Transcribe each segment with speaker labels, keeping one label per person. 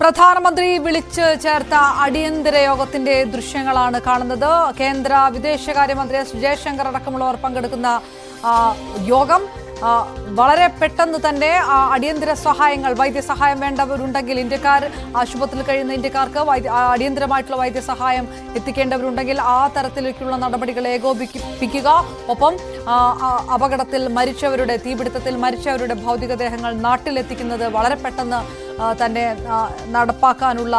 Speaker 1: പ്രധാനമന്ത്രി വിളിച്ചു ചേർത്ത അടിയന്തര യോഗത്തിന്റെ ദൃശ്യങ്ങളാണ് കാണുന്നത്. കേന്ദ്ര വിദേശകാര്യമന്ത്രി എസ് ജയശങ്കർ അടക്കമുള്ളവർ പങ്കെടുക്കുന്ന യോഗം വളരെ പെട്ടെന്ന് തന്നെ അടിയന്തര സഹായങ്ങൾ, വൈദ്യസഹായം വേണ്ടവരുണ്ടെങ്കിൽ, ഇന്ത്യക്കാർ ആശുപത്രിയിൽ കഴിയുന്ന ഇന്ത്യക്കാർക്ക് അടിയന്തരമായിട്ടുള്ള വൈദ്യസഹായം എത്തിക്കേണ്ടവരുണ്ടെങ്കിൽ ആ തരത്തിലേക്കുള്ള നടപടികൾ ഏകോപിപ്പിക്കുക. ഒപ്പം അപകടത്തിൽ മരിച്ചവരുടെ, തീപിടുത്തത്തിൽ മരിച്ചവരുടെ ഭൗതികദേഹങ്ങൾ നാട്ടിലെത്തിക്കുന്നത് വളരെ പെട്ടെന്ന് തന്നെ നടപ്പാക്കാനുള്ള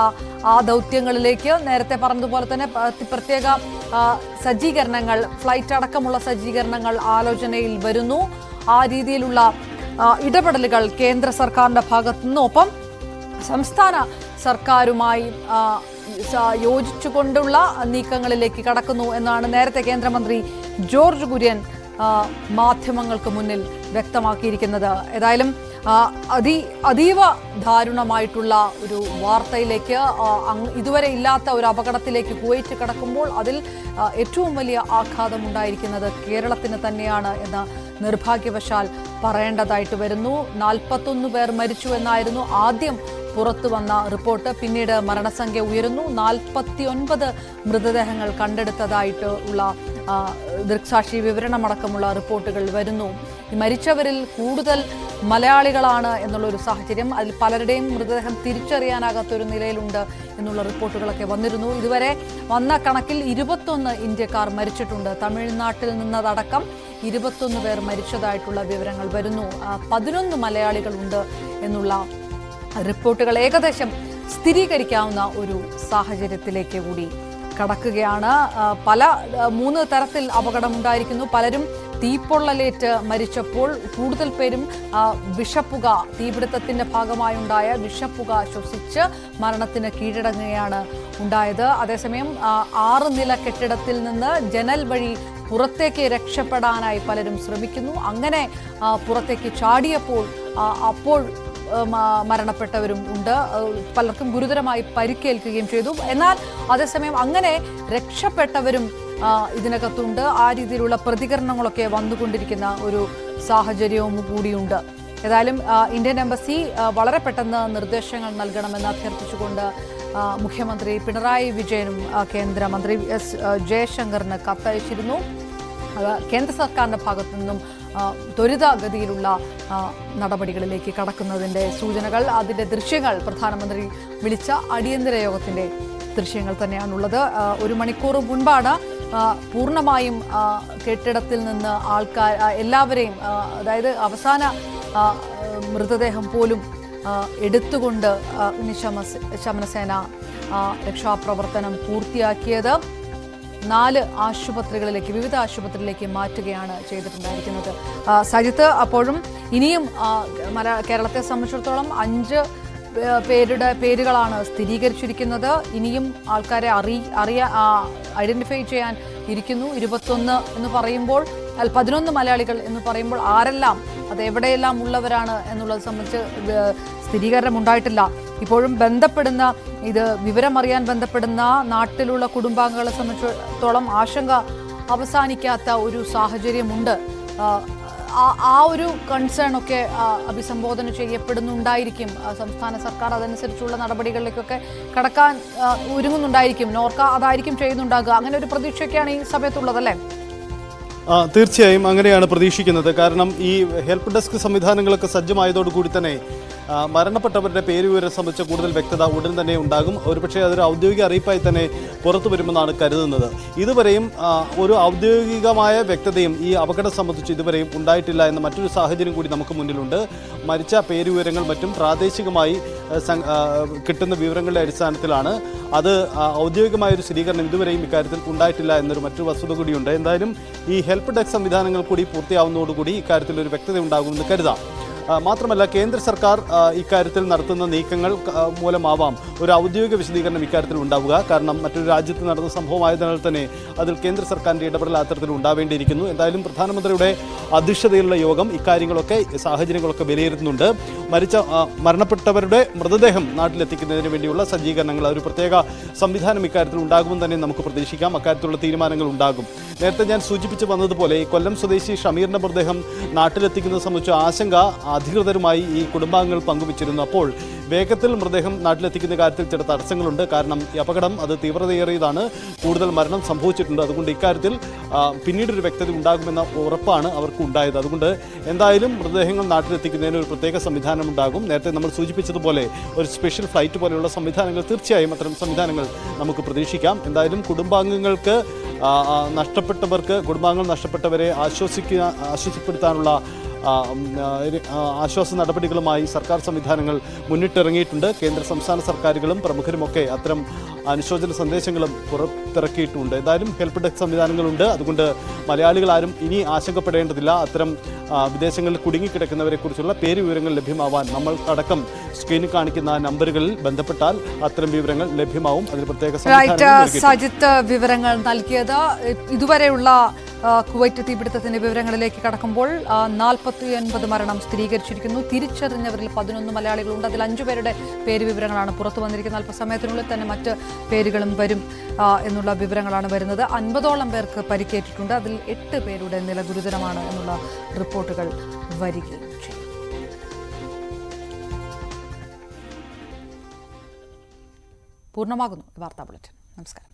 Speaker 1: ആ ദൗത്യങ്ങളിലേക്ക് നേരത്തെ പറഞ്ഞതുപോലെ തന്നെ പ്രത്യേക സജ്ജീകരണങ്ങൾ, ഫ്ലൈറ്റ് അടക്കമുള്ള സജ്ജീകരണങ്ങൾ ആലോചനയിൽ വരുന്നു. ആ രീതിയിലുള്ള ഇടപെടലുകൾ കേന്ദ്ര സർക്കാരിൻ്റെ ഭാഗത്തു നിന്നും ഒപ്പം സംസ്ഥാന സർക്കാരുമായി യോജിച്ചുകൊണ്ടുള്ള നീക്കങ്ങളിലേക്ക് കടക്കുന്നു എന്നാണ് നേരത്തെ കേന്ദ്രമന്ത്രി ജോർജ് കുര്യൻ മാധ്യമങ്ങൾക്ക് മുന്നിൽ വ്യക്തമാക്കിയിരിക്കുന്നത്. ഏതായാലും അതീവ ദാരുണമായിട്ടുള്ള ഒരു വാർത്തയിലേക്ക്, ഇതുവരെ ഇല്ലാത്ത ഒരു അപകടത്തിലേക്ക് കുവൈറ്റ് കടക്കുമ്പോൾ അതിൽ ഏറ്റവും വലിയ ആഘാതമുണ്ടായിരിക്കുന്നത് കേരളത്തിന് തന്നെയാണ് എന്ന് നിർഭാഗ്യവശാൽ പറയേണ്ടതായിട്ട് വരുന്നു. 41 പേർ മരിച്ചു എന്നായിരുന്നു ആദ്യം പുറത്തു വന്ന റിപ്പോർട്ട്. പിന്നീട് മരണസംഖ്യ ഉയരുന്നു. 49 മൃതദേഹങ്ങൾ കണ്ടെടുത്തതായിട്ട് ഉള്ള ദൃക്സാക്ഷി വിവരണമടക്കമുള്ള റിപ്പോർട്ടുകൾ വരുന്നു. ഈ മരിച്ചവരിൽ കൂടുതൽ മലയാളികളാണ് എന്നുള്ളൊരു സാഹചര്യം, അതിൽ പലരുടെയും മൃതദേഹം തിരിച്ചറിയാനാകാത്തൊരു നിലയിലുണ്ട് എന്നുള്ള റിപ്പോർട്ടുകളൊക്കെ വന്നിരുന്നു. ഇതുവരെ വന്ന കണക്കിൽ 21 ഇന്ത്യക്കാർ മരിച്ചിട്ടുണ്ട്. തമിഴ്നാട്ടിൽ നിന്നതടക്കം 21 പേർ മരിച്ചതായിട്ടുള്ള വിവരങ്ങൾ വരുന്നു. 11 മലയാളികളുണ്ട് എന്നുള്ള റിപ്പോർട്ടുകൾ ഏകദേശം സ്ഥിരീകരിക്കാവുന്ന ഒരു സാഹചര്യത്തിലേക്ക് കൂടി കടക്കുകയാണ്. 3 തരത്തിൽ അപകടമുണ്ടായിരിക്കുന്നു. പലരും തീപ്പൊള്ളലേറ്റ് മരിച്ചപ്പോൾ കൂടുതൽ പേരും വിഷപ്പുക, തീപിടുത്തത്തിന്റെ ഭാഗമായുണ്ടായ വിഷപ്പുക ശ്വസിച്ച് മരണത്തിന് കീഴടങ്ങുകയാണ് ഉണ്ടായത്. അതേസമയം 6 നില കെട്ടിടത്തിൽ നിന്ന് ജനൽ വഴി പുറത്തേക്ക് രക്ഷപ്പെടാനായി പലരും ശ്രമിക്കുന്നു. അങ്ങനെ പുറത്തേക്ക് ചാടിയപ്പോൾ അപ്പോൾ മരണപ്പെട്ടവരും ഉണ്ട്. പലർക്കും ഗുരുതരമായി പരിക്കേൽക്കുകയും ചെയ്തു. എന്നാൽ അതേസമയം അങ്ങനെ രക്ഷപ്പെട്ടവരും ഇതിനകത്തുണ്ട്. ആ രീതിയിലുള്ള പ്രതികരണങ്ങളൊക്കെ വന്നുകൊണ്ടിരിക്കുന്ന ഒരു സാഹചര്യവും കൂടിയുണ്ട്. ഏതായാലും ഇന്ത്യൻ എംബസി വളരെ പെട്ടെന്ന് നിർദ്ദേശങ്ങൾ നൽകണമെന്ന് അഭ്യർത്ഥിച്ചുകൊണ്ട് മുഖ്യമന്ത്രി പിണറായി വിജയനും കേന്ദ്രമന്ത്രി എസ് ജയശങ്കറിന് കത്തയച്ചിരുന്നു. കേന്ദ്ര സർക്കാരിൻ്റെ ഭാഗത്തു നിന്നും ത്വരിതഗതിയിലുള്ള നടപടികളിലേക്ക് കടക്കുന്നതിൻ്റെ സൂചനകൾ, അതിൻ്റെ ദൃശ്യങ്ങൾ, പ്രധാനമന്ത്രി വിളിച്ച അടിയന്തര യോഗത്തിൻ്റെ ദൃശ്യങ്ങൾ തന്നെയാണുള്ളത്. 1 മണിക്കൂർ മുൻപാണ് പൂർണ്ണമായും കെട്ടിടത്തിൽ നിന്ന് ആൾക്കാർ എല്ലാവരെയും, അതായത് അവസാന മൃതദേഹം പോലും എടുത്തുകൊണ്ട് അഗ്നിശമനസേന രക്ഷാപ്രവർത്തനം പൂർത്തിയാക്കിയത്. 4 ആശുപത്രികളിലേക്ക്, വിവിധ ആശുപത്രികളിലേക്ക് മാറ്റുകയാണ് ചെയ്തിട്ടുണ്ടായിരിക്കുന്നത്. സജിത്ത്, അപ്പോഴും ഇനിയും കേരളത്തെ സംബന്ധിച്ചിടത്തോളം 5 പേരുടെ പേരുകളാണ് സ്ഥിരീകരിച്ചിരിക്കുന്നത്. ഇനിയും ആൾക്കാരെ ഐഡന്റിഫൈ ചെയ്യാൻ ഇരിക്കുന്നു. 21 എന്ന് പറയുമ്പോൾ, 11 മലയാളികൾ എന്ന് പറയുമ്പോൾ ആരെല്ലാം, അത് എവിടെയെല്ലാം ഉള്ളവരാണ് എന്നുള്ളത് സംബന്ധിച്ച് സ്ഥിരീകരണം ഉണ്ടായിട്ടില്ല. ഇപ്പോഴും ബന്ധപ്പെടുന്ന, ഇത് വിവരമറിയാൻ ബന്ധപ്പെടുന്ന നാട്ടിലുള്ള കുടുംബാംഗങ്ങളെ സംബന്ധിച്ചിടത്തോളം ആശങ്ക അവസാനിക്കാത്ത ഒരു സാഹചര്യമുണ്ട്. ആ ഒരു കൺസേൺ ഒക്കെ അഭിസംബോധന ചെയ്യപ്പെടുന്നുണ്ടായിരിക്കും. സംസ്ഥാന സർക്കാർ അതനുസരിച്ചുള്ള നടപടികളിലേക്കൊക്കെ കടക്കാൻ ഒരുങ്ങുന്നുണ്ടായിരിക്കും. നോർക്ക അതായിരിക്കും ചെയ്യുന്നുണ്ടാകുക. അങ്ങനെ ഒരു പ്രതീക്ഷയൊക്കെയാണ് ഈ സമയത്തുള്ളതല്ലേ?
Speaker 2: തീർച്ചയായും അങ്ങനെയാണ് പ്രതീക്ഷിക്കുന്നത്. കാരണം ഈ ഹെൽപ്പ് ഡെസ്ക് സംവിധാനങ്ങളൊക്കെ സജ്ജമായതോടുകൂടി തന്നെ മരണപ്പെട്ടവരുടെ പേരുവിവരം സംബന്ധിച്ച കൂടുതൽ വ്യക്തത ഉടൻ തന്നെ ഉണ്ടാകും. ഒരുപക്ഷെ അതൊരു ഔദ്യോഗിക അറിയിപ്പായി തന്നെ പുറത്തു വരുമെന്നാണ് കരുതുന്നത്. ഇതുവരെയും ഒരു ഔദ്യോഗികമായ വ്യക്തതയും ഈ അപകടം സംബന്ധിച്ച് ഇതുവരെയും ഉണ്ടായിട്ടില്ല എന്ന മറ്റൊരു സാഹചര്യം കൂടി നമുക്ക് മുന്നിലുണ്ട്. മരിച്ച പേരുവിവരങ്ങൾ മറ്റും പ്രാദേശികമായി കിട്ടുന്ന വിവരങ്ങളുടെ അടിസ്ഥാനത്തിലാണ്. അത് ഔദ്യോഗികമായൊരു സ്ഥിരീകരണം ഇതുവരെയും ഇക്കാര്യത്തിൽ ഉണ്ടായിട്ടില്ല എന്നൊരു മറ്റൊരു വസ്തുത കൂടിയുണ്ട്. എന്തായാലും ഈ ഹെൽപ്പ് ഡെസ്ക് സംവിധാനങ്ങൾ കൂടി പൂർത്തിയാവുന്നതോടുകൂടി ഇക്കാര്യത്തിൽ ഒരു വ്യക്തത ഉണ്ടാകുമെന്ന് കരുതാം. മാത്രമല്ല കേന്ദ്ര സർക്കാർ ഇക്കാര്യത്തിൽ നടത്തുന്ന നീക്കങ്ങൾ മൂലമാവാം ഒരു ഔദ്യോഗിക വിശദീകരണം ഇക്കാര്യത്തിൽ ഉണ്ടാവുക. കാരണം മറ്റൊരു രാജ്യത്ത് നടന്ന സംഭവമായതിനാൽ തന്നെ അതിൽ കേന്ദ്ര സർക്കാരിൻ്റെ ഇടപെടൽ അത്തരത്തിൽ ഉണ്ടാവേണ്ടിയിരിക്കുന്നു. എന്തായാലും പ്രധാനമന്ത്രിയുടെ അധ്യക്ഷതയിലുള്ള യോഗം ഇക്കാര്യങ്ങളൊക്കെ, സാഹചര്യങ്ങളൊക്കെ വിലയിരുത്തുന്നുണ്ട്. മരണപ്പെട്ടവരുടെ മൃതദേഹം നാട്ടിലെത്തിക്കുന്നതിന് വേണ്ടിയുള്ള സജ്ജീകരണങ്ങൾ, ഒരു പ്രത്യേക സംവിധാനം ഇക്കാര്യത്തിൽ ഉണ്ടാകുമെന്ന് തന്നെ നമുക്ക് പ്രതീക്ഷിക്കാം. അക്കാര്യത്തിലുള്ള തീരുമാനങ്ങൾ ഉണ്ടാകും. നേരത്തെ ഞാൻ സൂചിപ്പിച്ച് വന്നതുപോലെ ഈ കൊല്ലം സ്വദേശി ഷമീറിൻ്റെ മൃതദേഹം നാട്ടിലെത്തിക്കുന്നത് സംബന്ധിച്ച ആശങ്ക അധികൃതരുമായി ഈ കുടുംബാംഗങ്ങൾ പങ്കുവച്ചിരുന്നു. അപ്പോൾ വേഗത്തിൽ മൃതദേഹം നാട്ടിലെത്തിക്കുന്ന കാര്യത്തിൽ ചില തടസ്സങ്ങളുണ്ട്. കാരണം ഈ അപകടം അത് തീവ്രതയേറിയതാണ്, കൂടുതൽ മരണം സംഭവിച്ചിട്ടുണ്ട്. അതുകൊണ്ട് ഇക്കാര്യത്തിൽ പിന്നീടൊരു വ്യക്തത ഉണ്ടാകുമെന്ന ഉറപ്പാണ് അവർക്ക് ഉണ്ടായത്. അതുകൊണ്ട് എന്തായാലും മൃതദേഹങ്ങൾ നാട്ടിലെത്തിക്കുന്നതിന് ഒരു പ്രത്യേക സംവിധാനം ഉണ്ടാകും. നേരത്തെ നമ്മൾ സൂചിപ്പിച്ചതുപോലെ ഒരു സ്പെഷ്യൽ ഫ്ലൈറ്റ് പോലെയുള്ള സംവിധാനങ്ങൾ, തീർച്ചയായും അത്തരം സംവിധാനങ്ങൾ നമുക്ക് പ്രതീക്ഷിക്കാം. എന്തായാലും കുടുംബാംഗങ്ങൾക്ക് കുടുംബാംഗങ്ങൾ നഷ്ടപ്പെട്ടവരെ ആശ്വസിപ്പെടുത്താനുള്ള ആശ്വാസ നടപടികളുമായി സർക്കാർ സംവിധാനങ്ങൾ മുന്നിട്ടിറങ്ങിയിട്ടുണ്ട്. കേന്ദ്ര സംസ്ഥാന സർക്കാരുകളും പ്രമുഖരുമൊക്കെ അത്തരം അനുശോചന സന്ദേശങ്ങളും പുറത്തിറക്കിയിട്ടുണ്ട്. എന്തായാലും ഹെൽപ്പ് ഡെസ്ക് സംവിധാനങ്ങളുണ്ട്. അതുകൊണ്ട് മലയാളികൾ ആരും ഇനി ആശങ്കപ്പെടേണ്ടതില്ല. അത്തരം വിദേശങ്ങളിൽ കുടുങ്ങിക്കിടക്കുന്നവരെ കുറിച്ചുള്ള പേര് വിവരങ്ങൾ ലഭ്യമാവാൻ നമ്മൾ അടക്കം സ്ക്രീനിൽ കാണിക്കുന്ന നമ്പറുകളിൽ ബന്ധപ്പെട്ടാൽ അത്തരം വിവരങ്ങൾ ലഭ്യമാവും. അതിന് പ്രത്യേക
Speaker 1: സജിത്ത് വിവരങ്ങൾ നൽകിയത്. ഇതുവരെയുള്ള കുവൈറ്റ് തീപിടുത്തത്തിന്റെ വിവരങ്ങളിലേക്ക് കടക്കുമ്പോൾ 49 മരണം സ്ഥിരീകരിച്ചിരിക്കുന്നു. തിരിച്ചറിഞ്ഞവരിൽ 11 മലയാളികളുണ്ട്. അതിൽ 5 പേരുടെ പേര് വിവരങ്ങളാണ് പുറത്തു വന്നിരിക്കുന്നത്. അല്പസമയത്തിനുള്ളിൽ തന്നെ മറ്റ് പേരുകളും വരും എന്നുള്ള വിവരങ്ങളാണ് വരുന്നത്. 50ഓളം പേർക്ക് പരിക്കേറ്റിട്ടുണ്ട്. അതിൽ 8 പേരുടെ നില ഗുരുതരമാണ് എന്നുള്ള റിപ്പോർട്ടുകൾ വരികയും ചെയ്യും. പൂർണ്ണമാകുന്നു വാർത്താ ബുള്ളറ്റിൻ. നമസ്കാരം.